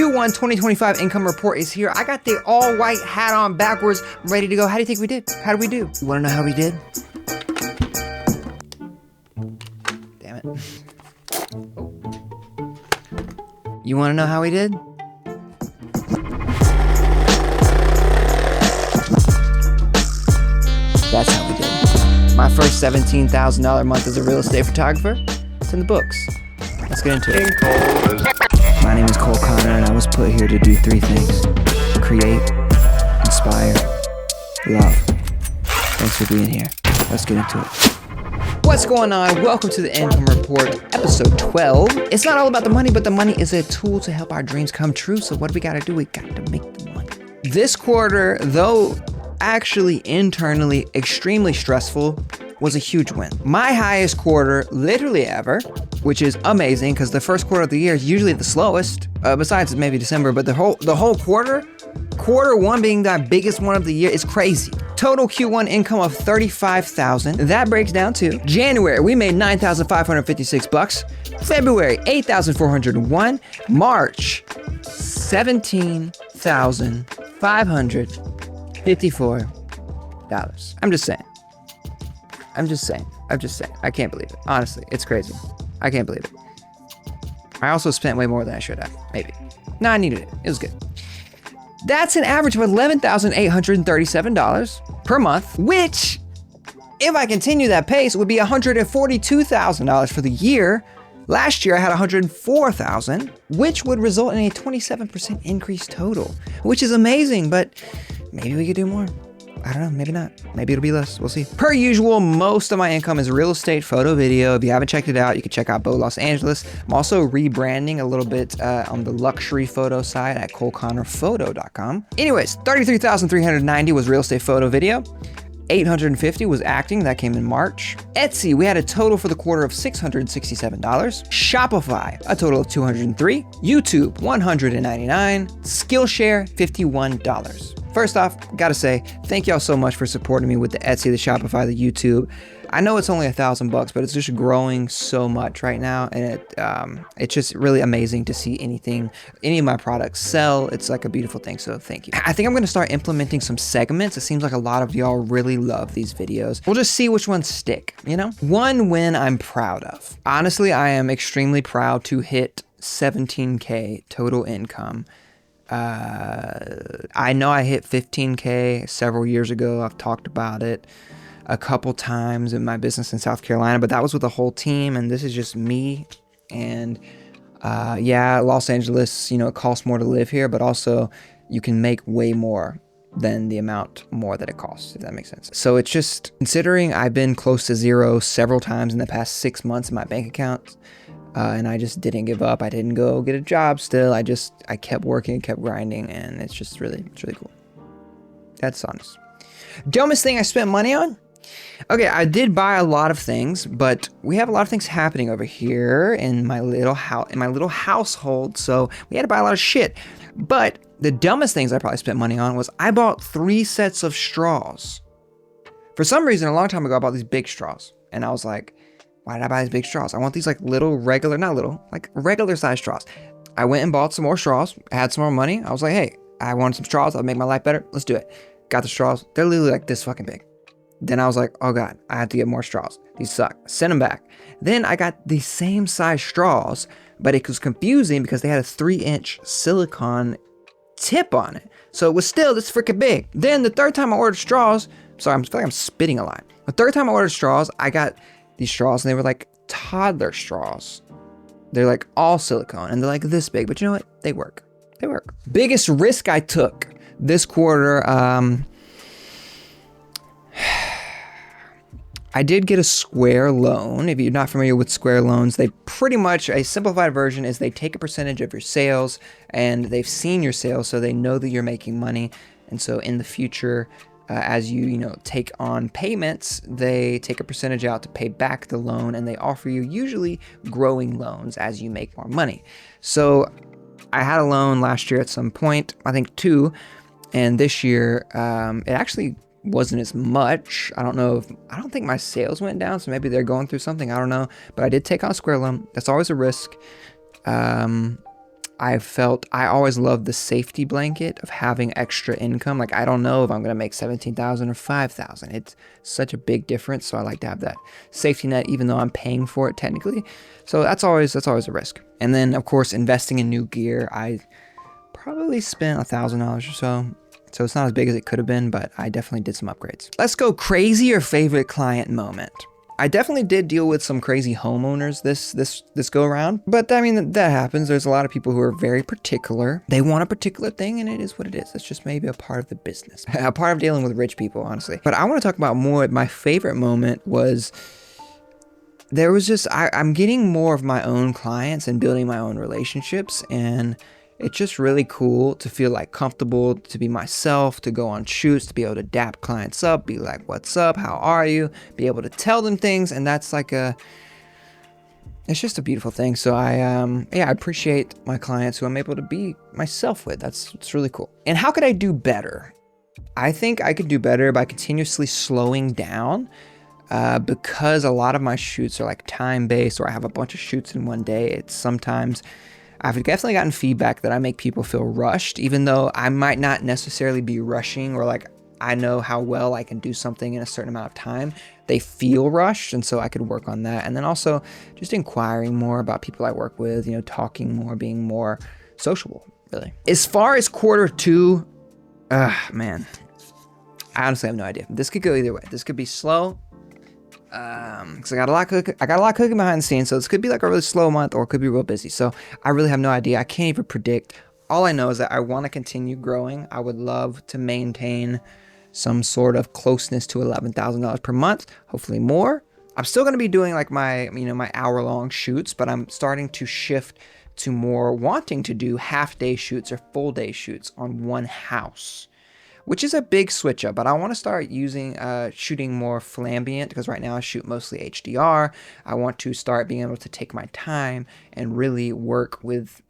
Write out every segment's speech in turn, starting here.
Q1 2025 income report is here. I got the all white hat on backwards. I'm ready to go. How do you think we did? How did we do? You wanna know how we did? Damn it. Oh. You wanna know how we did? That's how we did. My first $17,000 month as a real estate photographer. It's in the books. Let's get into it. My name is Cole Connor, and I was put here to do three things: create, inspire, love. Thanks for being here. Let's get into it. What's going on? Welcome to the Income Report, episode 12. It's not all about the money, but the money is a tool to help our dreams come true. So what do we gotta do? We got to make the money. This quarter, though actually internally extremely stressful, was a huge win. My highest quarter literally ever, which is amazing because the first quarter of the year is usually the slowest, besides maybe December, but the whole quarter one being the biggest one of the year is crazy. Total Q1 income of $35,000. That breaks down to January, we made $9,556. February, $8,401. March, $17,554. I'm just saying. I can't believe it. Honestly, it's crazy. I can't believe it. I also spent way more than I should have, maybe. No, I needed it. It was good. That's an average of $11,837 per month, which, if I continue that pace, would be $142,000 for the year. Last year I had $104,000, which would result in a 27% increase total, which is amazing, but maybe we could do more. I don't know, maybe not. Maybe it'll be less, we'll see. Per usual, most of my income is real estate, photo, video. If you haven't checked it out, you can check out Bo Los Angeles. I'm also rebranding a little bit on the luxury photo side at coleconnorphoto.com. Anyways, $33,390 was real estate, photo, video. $850 was acting, that came in March. Etsy, we had a total for the quarter of $667. Shopify, a total of $203. YouTube, $199. Skillshare, $51. First off, gotta say, thank y'all so much for supporting me with the Etsy, the Shopify, the YouTube. I know it's only $1,000, but it's just growing so much right now, and it's just really amazing to see any of my products sell. It's like a beautiful thing, so thank you. I think I'm gonna start implementing some segments. It seems like a lot of y'all really love these videos. We'll just see which ones stick, you know? One win I'm proud of. Honestly, I am extremely proud to hit 17K total income. I know I hit 15K several years ago. I've talked about it a couple times in my business in South Carolina, but that was with a whole team, and this is just me. And yeah, Los Angeles, you know, it costs more to live here, but also you can make way more than the amount more that it costs, if that makes sense. So it's just, considering I've been close to zero several times in the past 6 months in my bank account, and I just didn't give up. I didn't go get a job still. I kept working, kept grinding, and it's really cool. That's honest. Dumbest thing I spent money on? Okay, I did buy a lot of things, but we have a lot of things happening over here in my little household, so we had to buy a lot of shit. But the dumbest things I probably spent money on was I bought 3 sets of straws. For some reason, a long time ago, I bought these big straws, and I was like, why did I buy these big straws? I want these like regular size straws. I went and bought some more straws. I had some more money. I was like, hey, I want some straws. I'll make my life better. Let's do it. Got the straws. They're literally like this fucking big. Then I was like, oh God, I have to get more straws. These suck. Send them back. Then I got the same size straws, but it was confusing because they had a 3-inch silicone tip on it. So it was still this freaking big. Then the third time I ordered straws, sorry, I feel like I'm spitting a lot. The third time I ordered straws, I got these straws, and they were like toddler straws. They're like all silicone, and they're like this big, but you know what? They work. They work. Biggest risk I took this quarter, I did get a Square loan. If you're not familiar with Square loans, they pretty much, a simplified version is they take a percentage of your sales, and they've seen your sales, so they know that you're making money. And so in the future, as you take on payments, they take a percentage out to pay back the loan, and they offer you usually growing loans as you make more money. So I had a loan last year at some point, I think 2, and this year it actually wasn't as much. I don't think my sales went down, so maybe they're going through something, I don't know, but I did take on a Square loan. That's always a risk. I always loved the safety blanket of having extra income. Like, I don't know if I'm going to make 17,000 or 5,000. It's such a big difference. So I like to have that safety net, even though I'm paying for it technically. So that's always a risk. And then of course, investing in new gear. I probably spent $1,000 or so. So it's not as big as it could have been, but I definitely did some upgrades. Let's go crazy or favorite client moment. I definitely did deal with some crazy homeowners this go around, but I mean, that happens. There's a lot of people who are very particular. They want a particular thing, and it is what it is. It's just maybe a part of the business, a part of dealing with rich people, honestly. But I want to talk about more. My favorite moment was there was just, I'm getting more of my own clients and building my own relationships, and it's just really cool to feel like comfortable to be myself, to go on shoots, to be able to dap clients up, be like, what's up, how are you, be able to tell them things. And that's like it's just a beautiful thing. So I appreciate my clients who I'm able to be myself with. It's really cool. And how could I do better? I think I could do better by continuously slowing down, because a lot of my shoots are like time-based, or I have a bunch of shoots in one day. It's sometimes I've definitely gotten feedback that I make people feel rushed, even though I might not necessarily be rushing, or like I know how well I can do something in a certain amount of time. They feel rushed, and so I could work on that. And then also just inquiring more about people I work with, talking more, being more sociable, really. As far as quarter 2, man, I honestly have no idea. This could go either way. This could be slow. Because I got a lot cooking behind the scenes, so this could be like a really slow month, or it could be real busy. So I really have no idea. I can't even predict. All I know is that I want to continue growing. I would love to maintain some sort of closeness to $11,000 per month, hopefully more. I'm still going to be doing like my hour-long shoots, but I'm starting to shift to more wanting to do half-day shoots or full-day shoots on one house, which is a big switch up. But I want to start using shooting more flambient, because right now I shoot mostly HDR. I want to start being able to take my time and really work with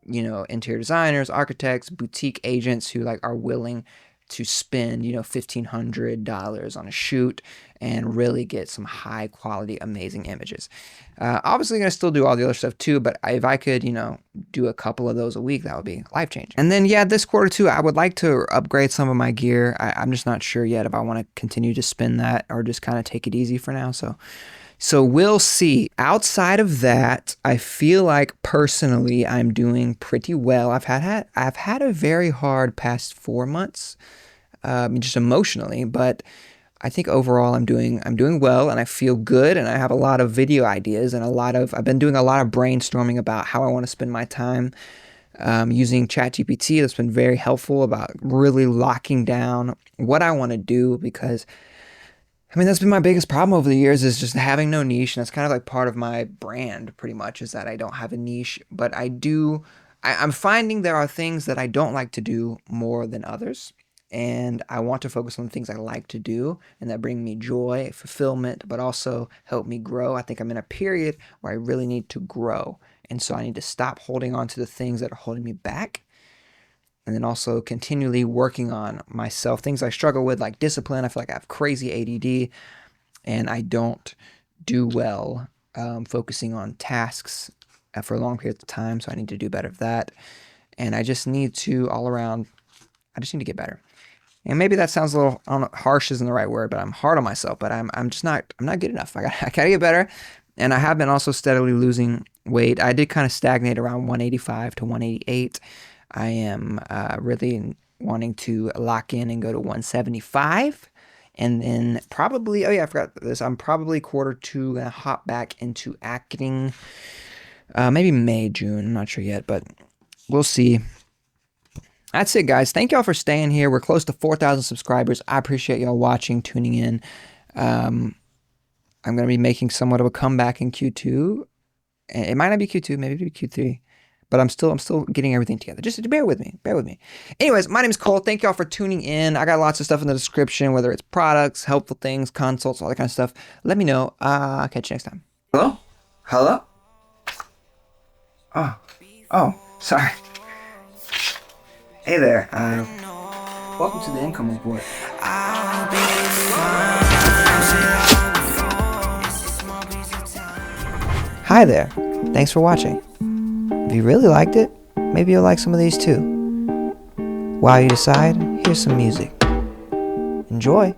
interior designers, architects, boutique agents who like are willing to spend $1,500 on a shoot and really get some high quality, amazing images. Obviously gonna still do all the other stuff too, but if I could do a couple of those a week, that would be life changing. And then this quarter 2, I would like to upgrade some of my gear. I'm just not sure yet if I want to continue to spend that or just kind of take it easy for now. So we'll see. Outside of that, I feel like personally I'm doing pretty well. I've had a very hard past 4 months, just emotionally, but I think overall I'm doing well, and I feel good, and I have a lot of video ideas and I've been doing a lot of brainstorming about how I want to spend my time, using ChatGPT. That's been very helpful about really locking down what I want to do, because that's been my biggest problem over the years, is just having no niche. And that's kind of like part of my brand, pretty much, is that I don't have a niche. But I'm finding there are things that I don't like to do more than others. And I want to focus on the things I like to do and that bring me joy, fulfillment, but also help me grow. I think I'm in a period where I really need to grow. And so I need to stop holding on to the things that are holding me back. And then also continually working on myself, things I struggle with, like discipline. I feel like I have crazy ADD, and I don't do well focusing on tasks for long periods of time. So I need to do better at that. And I just need to I just need to get better. And maybe that sounds a little, harsh isn't the right word, but I'm hard on myself. But I'm not good enough. I gotta get better. And I have been also steadily losing weight. I did kind of stagnate around 185 to 188. I am really wanting to lock in and go to 175. And then probably, I forgot this. I'm probably quarter 2 going to hop back into acting. Maybe May, June. I'm not sure yet, but we'll see. That's it, guys. Thank y'all for staying here. We're close to 4,000 subscribers. I appreciate y'all watching, tuning in. I'm going to be making somewhat of a comeback in Q2. It might not be Q2, maybe it'll be Q3. But I'm still getting everything together. Just bear with me. Anyways, my name is Cole. Thank y'all for tuning in. I got lots of stuff in the description, whether it's products, helpful things, consults, all that kind of stuff. Let me know. I'll catch you next time. Hello? Oh, sorry. Hey there. Welcome to the income report. Hi there. Thanks for watching. If you really liked it, maybe you'll like some of these too. While you decide, here's some music. Enjoy!